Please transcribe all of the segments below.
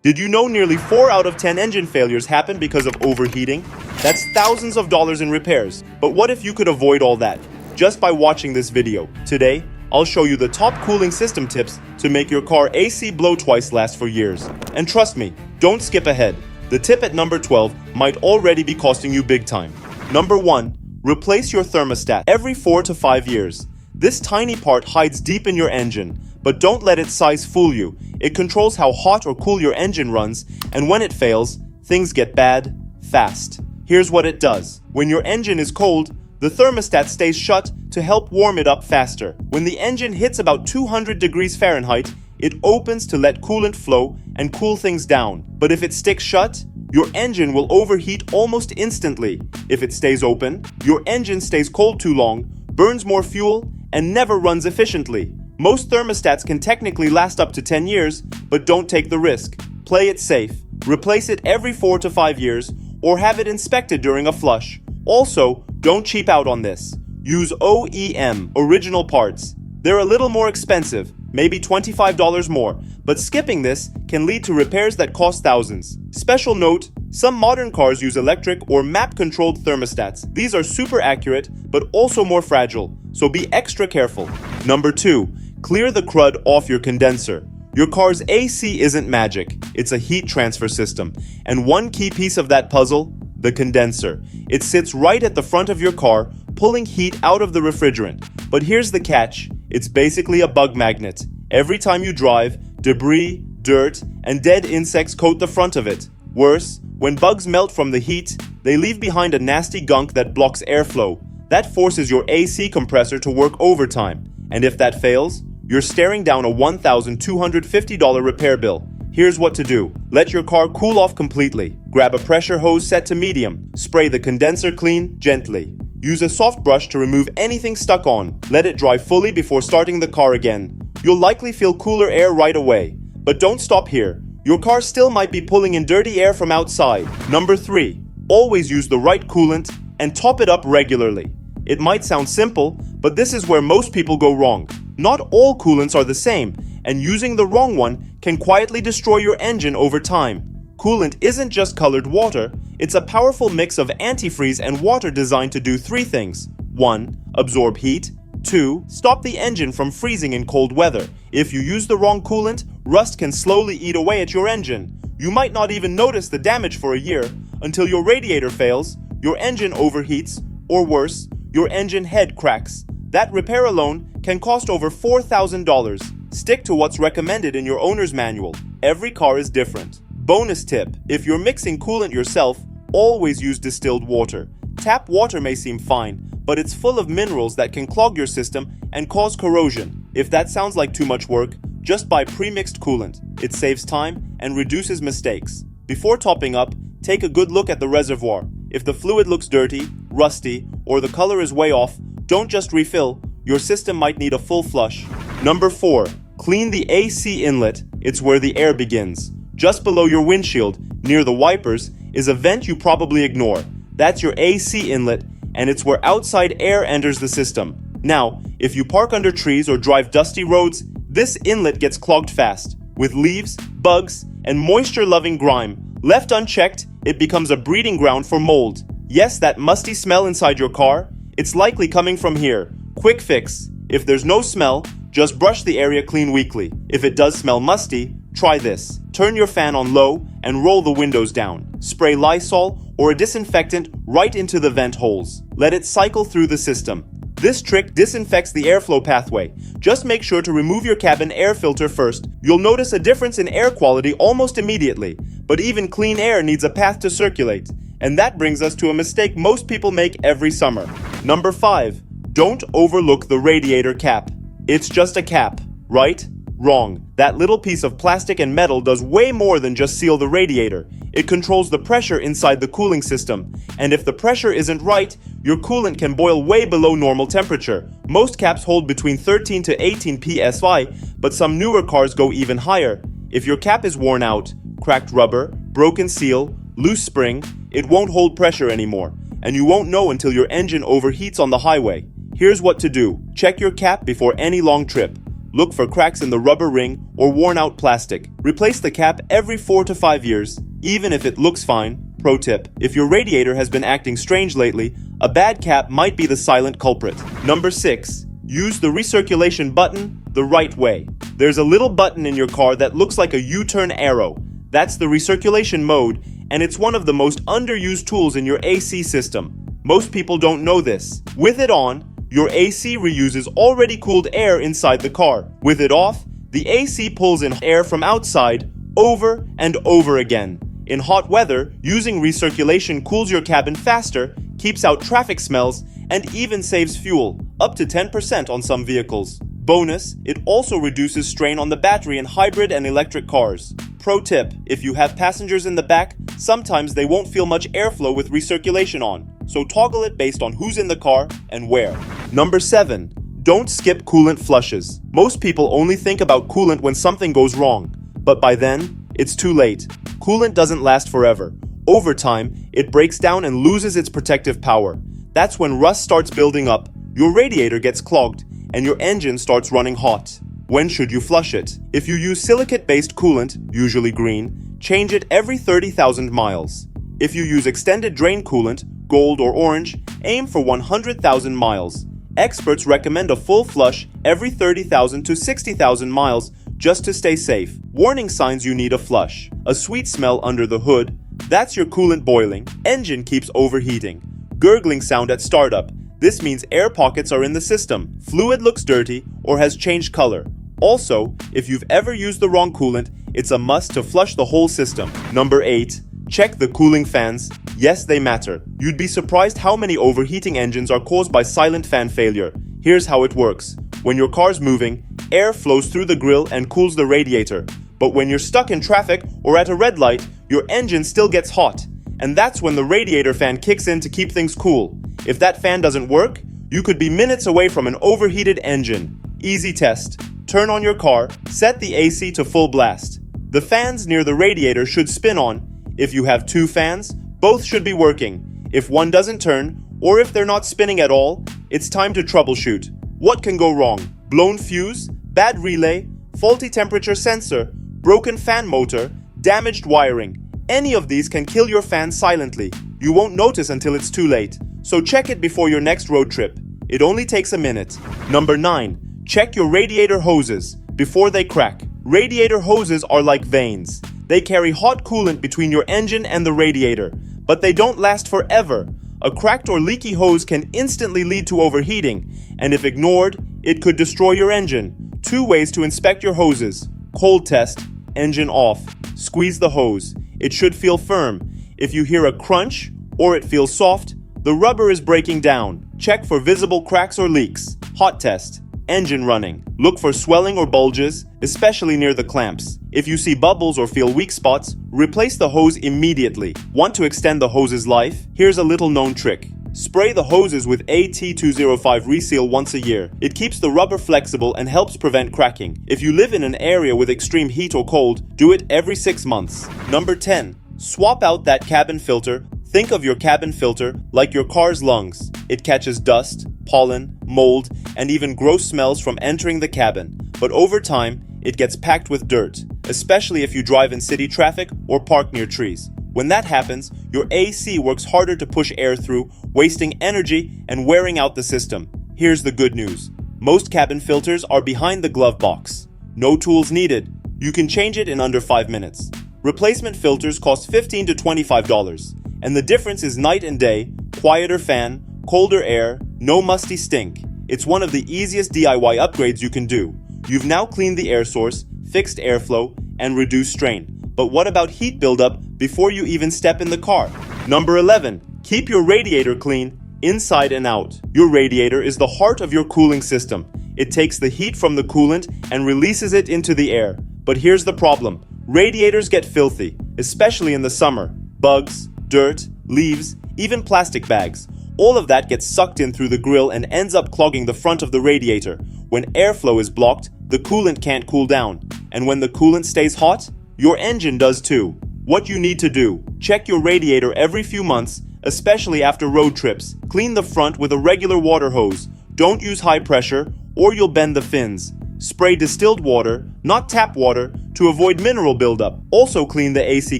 Did you know nearly 4 out of 10 engine failures happen because of overheating? That's thousands of dollars in repairs. But what if you could avoid all that just by watching this video? Today, I'll show you the top cooling system tips to make your car AC blow twice last for years. And trust me, don't skip ahead. The tip at number 12 might already be costing you big time. Number 1. Replace your thermostat every 4 to 5 years. This tiny part hides deep in your engine, but don't let its size fool you. It controls how hot or cool your engine runs, and when it fails, things get bad, fast. Here's what it does. When your engine is cold, the thermostat stays shut to help warm it up faster. When the engine hits about 200 degrees Fahrenheit, it opens to let coolant flow and cool things down. But if it sticks shut, your engine will overheat almost instantly. If it stays open, your engine stays cold too long, burns more fuel, and never runs efficiently. Most thermostats can technically last up to 10 years, but don't take the risk. Play it safe. Replace it every 4 to 5 years, or have it inspected during a flush. Also, don't cheap out on this. Use OEM, original parts. They're a little more expensive, maybe $25 more, but skipping this can lead to repairs that cost thousands. Special note, some modern cars use electric or map-controlled thermostats. These are super accurate, but also more fragile, so be extra careful. Number 2. Clear the crud off your condenser. Your car's AC isn't magic, it's a heat transfer system. And one key piece of that puzzle, the condenser. It sits right at the front of your car, pulling heat out of the refrigerant. But here's the catch, it's basically a bug magnet. Every time you drive, debris, dirt, and dead insects coat the front of it. Worse, when bugs melt from the heat, they leave behind a nasty gunk that blocks airflow. That forces your AC compressor to work overtime. And if that fails, you're staring down a $1,250 repair bill. Here's what to do. Let your car cool off completely. Grab a pressure hose set to medium. Spray the condenser clean gently. Use a soft brush to remove anything stuck on. Let it dry fully before starting the car again. You'll likely feel cooler air right away. But don't stop here. Your car still might be pulling in dirty air from outside. Number 3. Always use the right coolant and top it up regularly. It might sound simple, but this is where most people go wrong. Not all coolants are the same, and using the wrong one can quietly destroy your engine over time. Coolant isn't just colored water, it's a powerful mix of antifreeze and water designed to do 3 things. 1. Absorb heat. 2. Stop the engine from freezing in cold weather. If you use the wrong coolant, rust can slowly eat away at your engine. You might not even notice the damage for a year, until your radiator fails, your engine overheats, or worse, your engine head cracks. That repair alone can cost over $4,000. Stick to what's recommended in your owner's manual. Every car is different. Bonus tip, if you're mixing coolant yourself, always use distilled water. Tap water may seem fine, but it's full of minerals that can clog your system and cause corrosion. If that sounds like too much work, just buy pre-mixed coolant. It saves time and reduces mistakes. Before topping up, take a good look at the reservoir. If the fluid looks dirty, rusty, or the color is way off, don't just refill. Your system might need a full flush. Number 4. Clean the AC inlet. It's where the air begins. Just below your windshield, near the wipers, is a vent you probably ignore. That's your AC inlet, and it's where outside air enters the system. Now, if you park under trees or drive dusty roads, this inlet gets clogged fast. With leaves, bugs, and moisture-loving grime. Left unchecked, it becomes a breeding ground for mold. Yes, that musty smell inside your car? It's likely coming from here. Quick fix. If there's no smell, just brush the area clean weekly. If it does smell musty, try this. Turn your fan on low and roll the windows down. Spray Lysol or a disinfectant right into the vent holes. Let it cycle through the system. This trick disinfects the airflow pathway. Just make sure to remove your cabin air filter first. You'll notice a difference in air quality almost immediately. But even clean air needs a path to circulate. And that brings us to a mistake most people make every summer. Number 5. Don't overlook the radiator cap. It's just a cap, right? Wrong. That little piece of plastic and metal does way more than just seal the radiator. It controls the pressure inside the cooling system. And if the pressure isn't right, your coolant can boil way below normal temperature. Most caps hold between 13 to 18 psi, but some newer cars go even higher. If your cap is worn out, cracked rubber, broken seal, loose spring, it won't hold pressure anymore. And you won't know until your engine overheats on the highway. Here's what to do. Check your cap before any long trip. Look for cracks in the rubber ring or worn-out plastic. Replace the cap every 4 to 5 years, even if it looks fine. Pro tip: if your radiator has been acting strange lately, a bad cap might be the silent culprit. Number 6. Use the recirculation button the right way. There's a little button in your car that looks like a U-turn arrow. That's the recirculation mode, and it's one of the most underused tools in your AC system. Most people don't know this. With it on, your AC reuses already cooled air inside the car. With it off, the AC pulls in air from outside over and over again. In hot weather, using recirculation cools your cabin faster, keeps out traffic smells, and even saves fuel, up to 10% on some vehicles. Bonus, it also reduces strain on the battery in hybrid and electric cars. Pro tip: if you have passengers in the back, sometimes they won't feel much airflow with recirculation on, so toggle it based on who's in the car and where. Number 7. Don't skip coolant flushes. Most people only think about coolant when something goes wrong, but by then, it's too late. Coolant doesn't last forever. Over time, it breaks down and loses its protective power. That's when rust starts building up, your radiator gets clogged, and your engine starts running hot. When should you flush it? If you use silicate-based coolant, usually green, change it every 30,000 miles. If you use extended drain coolant, gold or orange, aim for 100,000 miles. Experts recommend a full flush every 30,000 to 60,000 miles just to stay safe. Warning signs you need a flush: a sweet smell under the hood, that's your coolant boiling. Engine keeps overheating. Gurgling sound at startup, this means air pockets are in the system. Fluid looks dirty or has changed color. Also, if you've ever used the wrong coolant, it's a must to flush the whole system. Number 8. Check the cooling fans. Yes, they matter. You'd be surprised how many overheating engines are caused by silent fan failure. Here's how it works. When your car's moving, air flows through the grill and cools the radiator. But when you're stuck in traffic or at a red light, your engine still gets hot. And that's when the radiator fan kicks in to keep things cool. If that fan doesn't work, you could be minutes away from an overheated engine. Easy test. Turn on your car, set the AC to full blast. The fans near the radiator should spin on. If you have 2 fans, both should be working. If one doesn't turn, or if they're not spinning at all, it's time to troubleshoot. What can go wrong? Blown fuse, bad relay, faulty temperature sensor, broken fan motor, damaged wiring. Any of these can kill your fan silently. You won't notice until it's too late. So check it before your next road trip. It only takes a minute. Number 9. Check your radiator hoses before they crack. Radiator hoses are like veins. They carry hot coolant between your engine and the radiator, but they don't last forever. A cracked or leaky hose can instantly lead to overheating, and if ignored, it could destroy your engine. 2 ways to inspect your hoses. Cold test, engine off. Squeeze the hose. It should feel firm. If you hear a crunch or it feels soft, the rubber is breaking down. Check for visible cracks or leaks. Hot test, engine running. Look for swelling or bulges, especially near the clamps. If you see bubbles or feel weak spots, replace the hose immediately. Want to extend the hose's life? Here's a little known trick. Spray the hoses with AT205 Reseal once a year. It keeps the rubber flexible and helps prevent cracking. If you live in an area with extreme heat or cold, do it every 6 months. Number 10. Swap out that cabin filter. Think of your cabin filter like your car's lungs. It catches dust, pollen, mold, and even gross smells from entering the cabin. But over time, it gets packed with dirt, especially if you drive in city traffic or park near trees. When that happens, your AC works harder to push air through, wasting energy and wearing out the system. Here's the good news. Most cabin filters are behind the glove box. No tools needed. You can change it in under 5 minutes. Replacement filters cost $15 to $25, and the difference is night and day, quieter fan, colder air, no musty stink. It's one of the easiest DIY upgrades you can do. You've now cleaned the air source, fixed airflow, and reduced strain. But what about heat buildup before you even step in the car? Number 11. Keep your radiator clean, inside and out. Your radiator is the heart of your cooling system. It takes the heat from the coolant and releases it into the air. But here's the problem. Radiators get filthy, especially in the summer. Bugs, dirt, leaves, even plastic bags. All of that gets sucked in through the grill and ends up clogging the front of the radiator. When airflow is blocked, the coolant can't cool down. And when the coolant stays hot, your engine does too. What you need to do: check your radiator every few months, especially after road trips. Clean the front with a regular water hose. Don't use high pressure or you'll bend the fins. Spray distilled water, not tap water, to avoid mineral buildup. Also clean the AC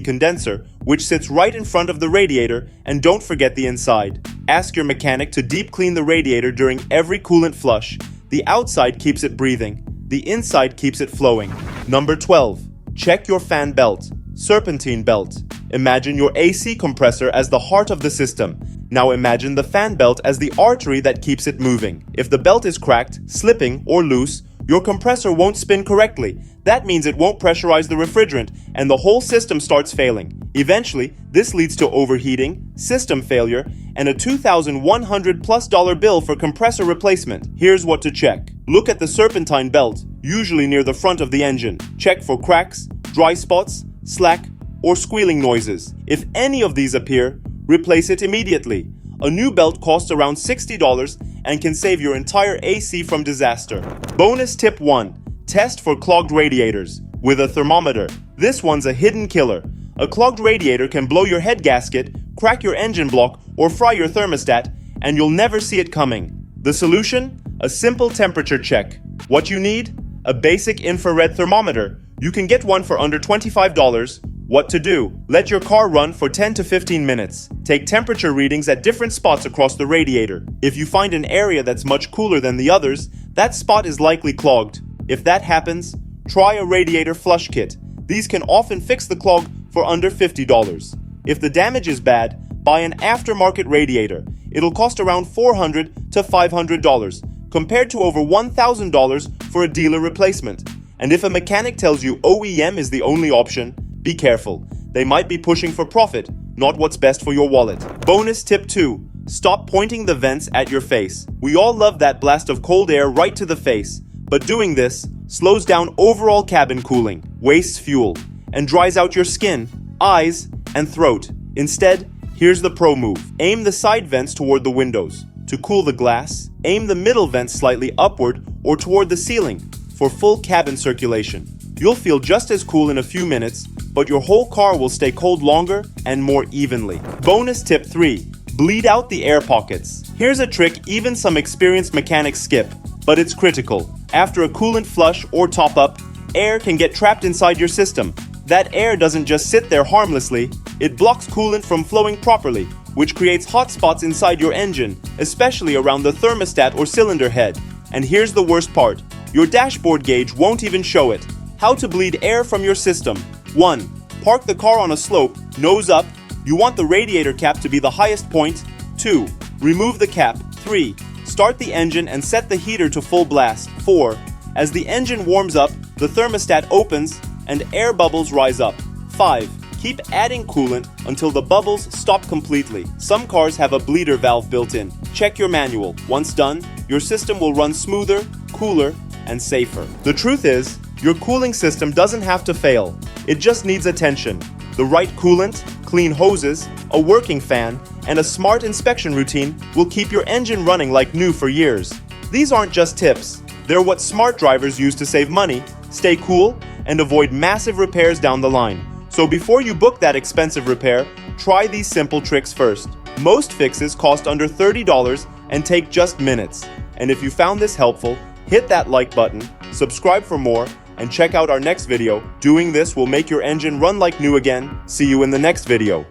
condenser, which sits right in front of the radiator, and don't forget the inside. Ask your mechanic to deep clean the radiator during every coolant flush. The outside keeps it breathing. The inside keeps it flowing. Number 12. Check your fan belt. Serpentine belt. Imagine your AC compressor as the heart of the system. Now imagine the fan belt as the artery that keeps it moving. If the belt is cracked, slipping, or loose, your compressor won't spin correctly. That means it won't pressurize the refrigerant, and the whole system starts failing. Eventually, this leads to overheating, system failure, and a $2,100+ bill for compressor replacement. Here's what to check. Look at the serpentine belt, usually near the front of the engine. Check for cracks, dry spots, slack, or squealing noises. If any of these appear, replace it immediately. A new belt costs around $60 and can save your entire AC from disaster. Bonus tip 1. Test for clogged radiators with a thermometer. This one's a hidden killer. A clogged radiator can blow your head gasket, crack your engine block, or fry your thermostat, and you'll never see it coming. The solution? A simple temperature check. What you need? A basic infrared thermometer. You can get one for under $25. What to do? Let your car run for 10 to 15 minutes. Take temperature readings at different spots across the radiator. If you find an area that's much cooler than the others, that spot is likely clogged. If that happens, try a radiator flush kit. These can often fix the clog for under $50. If the damage is bad, buy an aftermarket radiator. It'll cost around $400 to $500, compared to over $1,000 for a dealer replacement. And if a mechanic tells you OEM is the only option, be careful. They might be pushing for profit, not what's best for your wallet. Bonus tip 2. Stop pointing the vents at your face. We all love that blast of cold air right to the face, but doing this slows down overall cabin cooling, wastes fuel, and dries out your skin, eyes, and throat. Instead, here's the pro move. Aim the side vents toward the windows. To cool the glass, aim the middle vents slightly upward or toward the ceiling for full cabin circulation. You'll feel just as cool in a few minutes, but your whole car will stay cold longer and more evenly. Bonus tip 3. Bleed out the air pockets. Here's a trick even some experienced mechanics skip, but it's critical. After a coolant flush or top-up, air can get trapped inside your system. That air doesn't just sit there harmlessly, it blocks coolant from flowing properly, which creates hot spots inside your engine, especially around the thermostat or cylinder head. And here's the worst part. Your dashboard gauge won't even show it. How to bleed air from your system. 1. Park the car on a slope, nose up. You want the radiator cap to be the highest point. 2. Remove the cap. 3. Start the engine and set the heater to full blast. 4. As the engine warms up, the thermostat opens and air bubbles rise up. 5. Keep adding coolant until the bubbles stop completely. Some cars have a bleeder valve built in. Check your manual. Once done, your system will run smoother, cooler, and safer. The truth is, your cooling system doesn't have to fail. It just needs attention. The right coolant, clean hoses, a working fan, and a smart inspection routine will keep your engine running like new for years. These aren't just tips. They're what smart drivers use to save money, stay cool, and avoid massive repairs down the line. So before you book that expensive repair, try these simple tricks first. Most fixes cost under $30 and take just minutes. And if you found this helpful, hit that like button, subscribe for more, and check out our next video. Doing this will make your engine run like new again. See you in the next video.